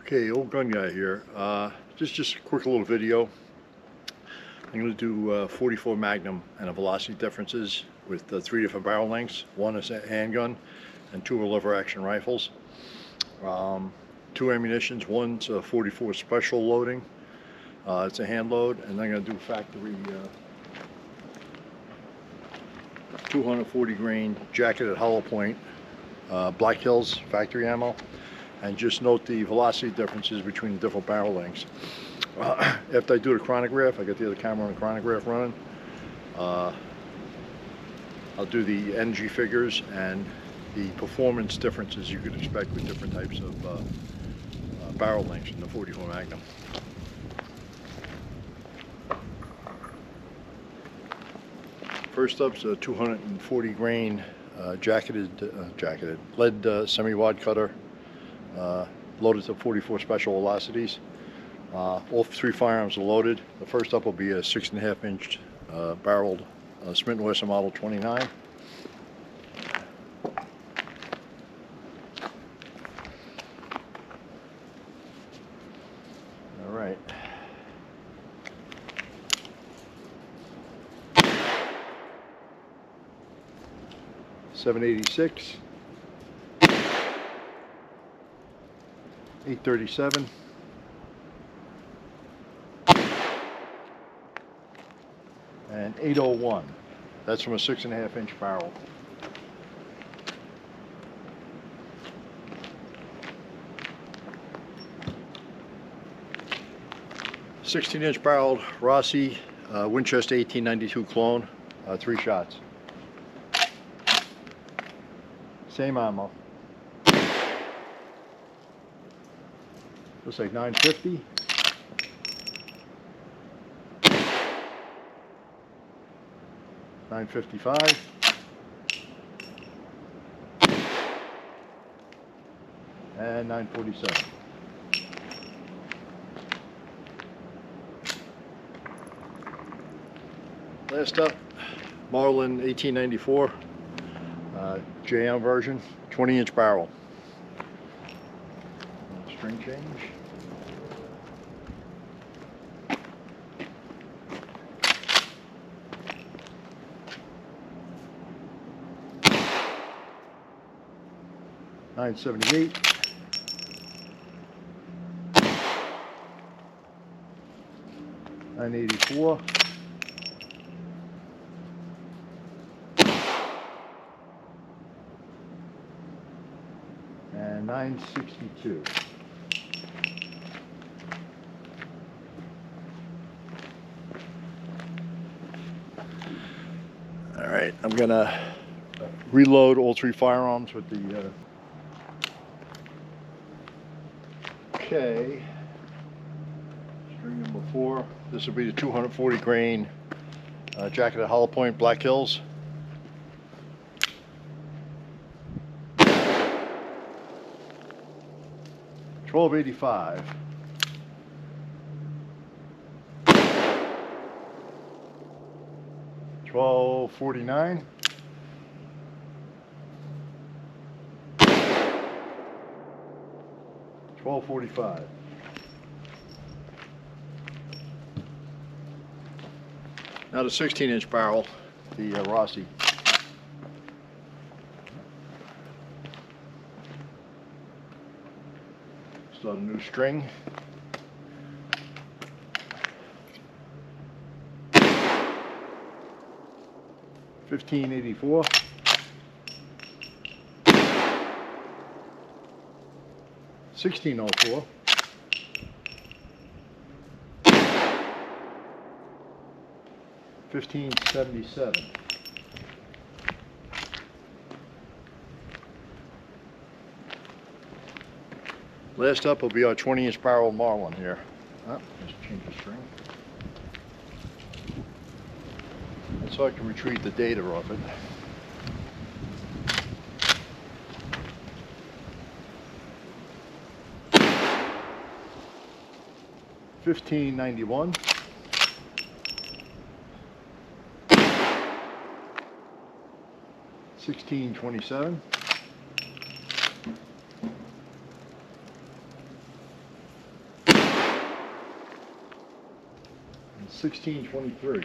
Okay, old gun guy here. Just a quick little video. I'm going to do 44 Magnum and a velocity differences with 3 different barrel lengths. One is a handgun and 2 are lever action rifles. 2 ammunitions. One's a 44 special loading. It's a hand load, and I'm going to do factory 240 grain jacketed hollow point Black Hills factory ammo. And just note the velocity differences between the different barrel lengths. After I do the chronograph, I got the other camera and the chronograph running. I'll do the energy figures and the performance differences you could expect with different types of barrel lengths in the 44 Magnum. First up's a 240 grain jacketed lead semi-wad cutter. Loaded to 44 special velocities. All 3 firearms are loaded. The first up will be a 6.5 inch barreled Smith & Wesson Model 29. All right. .786. 837 and 801. That's from a 6.5 inch barrel. .16-inch barreled Rossi Winchester 1892 clone, 3 shots. Same ammo. Looks like 950. $955. And $947. Last up, Marlin 1894 JM version, 20-inch barrel. String change. $978. $984. And $962. All right, I'm gonna reload all 3 firearms with the string number 4. This will be the 240 grain jacketed hollow point Black Hills. $1285. $1249. $1245. Now the 16-inch barrel, the Rossi. Start a new string. $1584. $1604. $1577. Last up will be our 20-inch barrel Marlin here. Just change the string. So I can retrieve the data off it. $1591. $1627. 1623.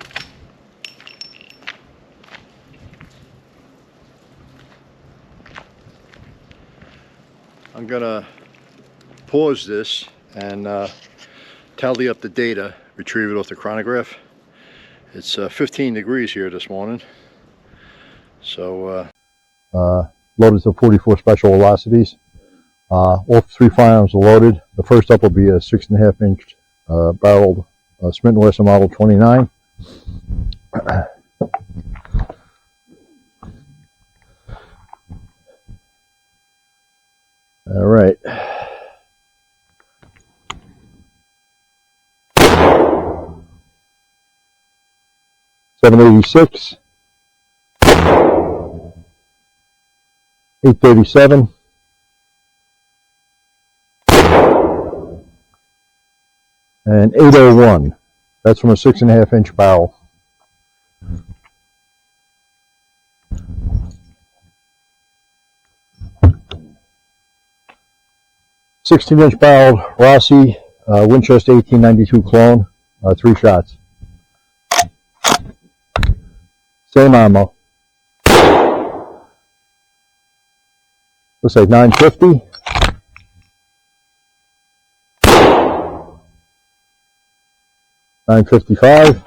I'm gonna pause this and tally up the data, retrieve it off the chronograph. It's 15 degrees here this morning. So loaded to 44 special velocities. All three firearms are loaded. The first up will be a 6.5 inch barreled Smith & Wesson Model 29. All right. $786, $837, and $801. That's from a 6.5 inch barrel. .16-inch barreled Rossi Winchester 1892 clone, 3 shots. Same ammo. Looks like 950. $955.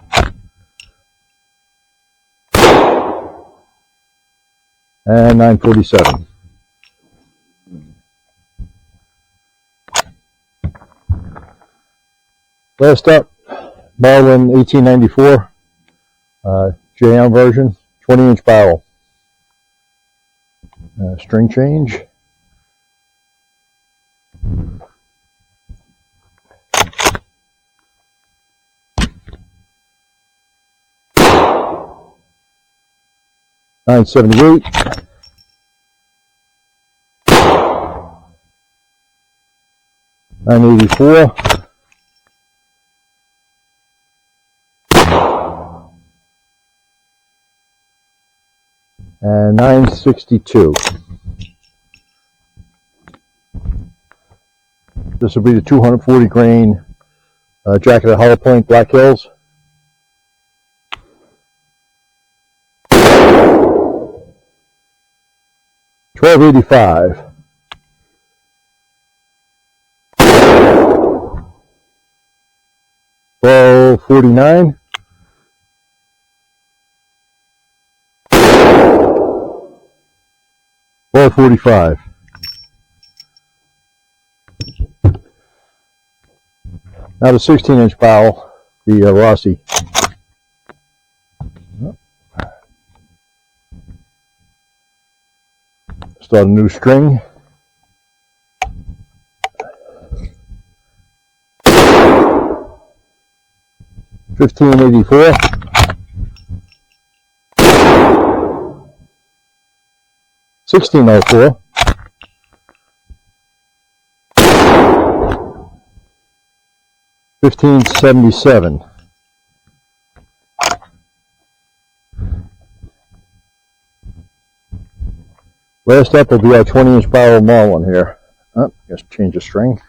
And $947. Last up, Marlin 1894 JM version, 20-inch barrel. String change. $978. $984. And $962. This will be the 240 grain jacket at Hollow Point, Black Hills. $1285. $1249. $1245. Now the 16-inch barrel, the Rossi. Start a new string. $1584. $1604. $1577. Last up will be our 20-inch barrel Marlin here. Oh, just change the string.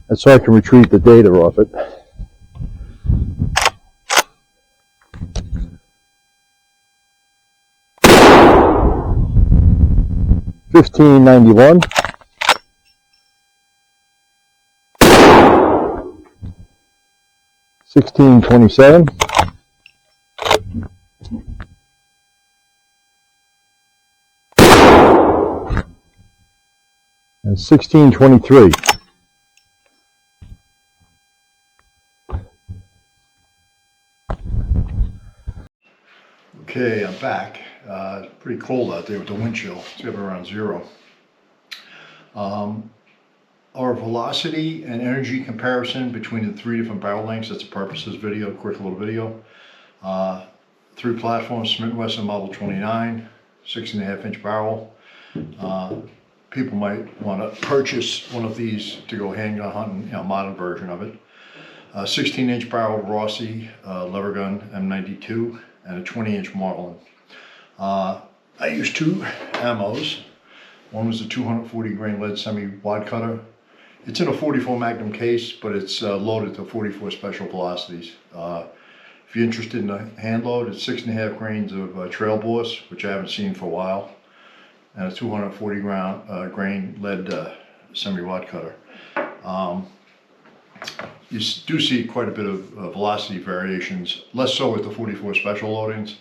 That's so I can retrieve the data off it. $1591. $1627. And $1623. Okay, I'm back. It's pretty cold out there with the wind chill. It's got around 0. Our velocity and energy comparison between the 3 different barrel lengths, that's the purpose of this video, quick little video. 3 platforms, Smith & Wesson Model 29, 6.5 inch barrel. People might want to purchase one of these to go handgun hunting, modern version of it. 16-inch barrel Rossi lever gun M-92 and a 20-inch Marlin. I used 2 ammos. One was a 240 grain lead semi wide cutter, It's in a 44 Magnum case, but it's loaded to 44 special velocities. If you're interested in a hand load, it's 6.5 grains of trail boss, which I haven't seen for a while, and a 240 grain lead semi-rod cutter. You do see quite a bit of velocity variations, less so with the 44 special loadings.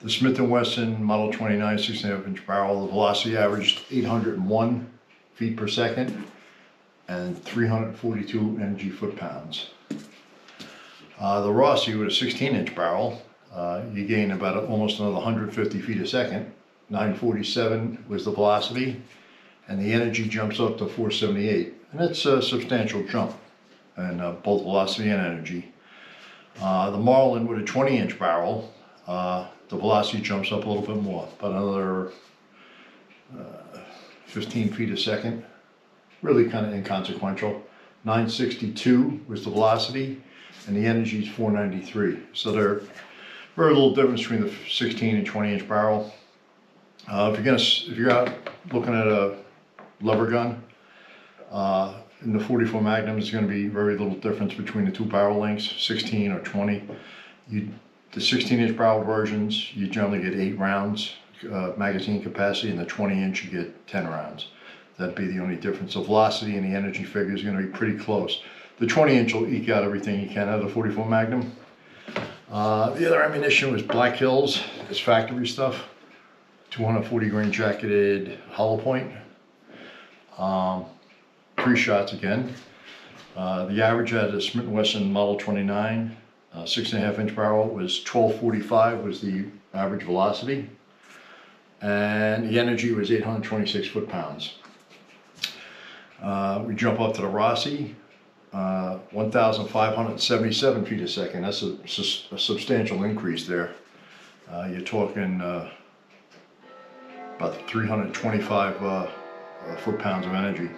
The Smith & Wesson Model 29 6.5 inch barrel, the velocity averaged 801 feet per second and 342 energy foot-pounds. The Rossi with a 16 inch barrel, you gain about almost another 150 feet a second. 947 was the velocity, and the energy jumps up to 478. And that's a substantial jump in both velocity and energy. The Marlin with a 20 inch barrel, the velocity jumps up a little bit more, about another 15 feet a second. Really kind of inconsequential. 962 was the velocity, and the energy is 493. So there's very little difference between the 16 and 20 inch barrel. If you're out looking at a lever gun, in the 44 Magnum, there's going to be very little difference between the two barrel lengths, 16 or 20. The 16 inch barrel versions, you generally get 8 rounds magazine capacity, and the 20 inch you get 10 rounds. That'd be the only difference. The velocity and the energy figure is going to be pretty close. The 20 inch will eke out everything you can out of the 44 Magnum. The other ammunition was Black Hills, it's factory stuff. 240 grain jacketed hollow point. 3 shots again. The average out of the Smith & Wesson Model 29 6.5 inch barrel was 1245 was the average velocity, and the energy was 826 foot-pounds. We jump up to the Rossi, 1,577 feet a second. That's a substantial increase there. You're talking about 325 foot-pounds of energy.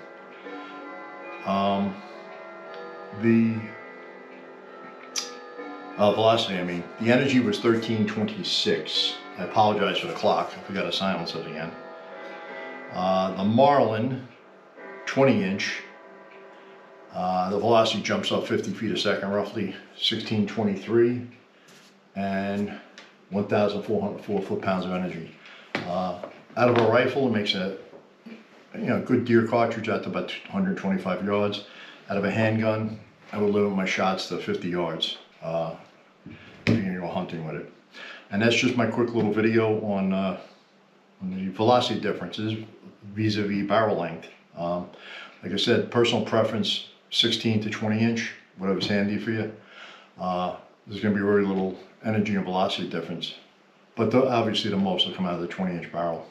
The velocity, the energy was 1326. I apologize for the clock, I forgot to silence it again. The Marlin 20 inch, the velocity jumps up 50 feet a second roughly, 1623, and 1,404 foot-pounds of energy. Out of a rifle, it makes a good deer cartridge out to about 125 yards. Out of a handgun, I would limit my shots to 50 yards if you're going to go hunting with it. And that's just my quick little video on the velocity differences vis-a-vis barrel length. Like I said, personal preference, 16 to 20 inch, whatever's handy for you. There's going to be very little energy and velocity difference, but obviously the most will come out of the 20 inch barrel.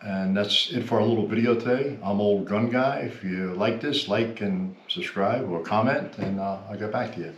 And that's it for our little video today. I'm Old Gun Guy. If you like this, like and subscribe or comment, and I'll get back to you.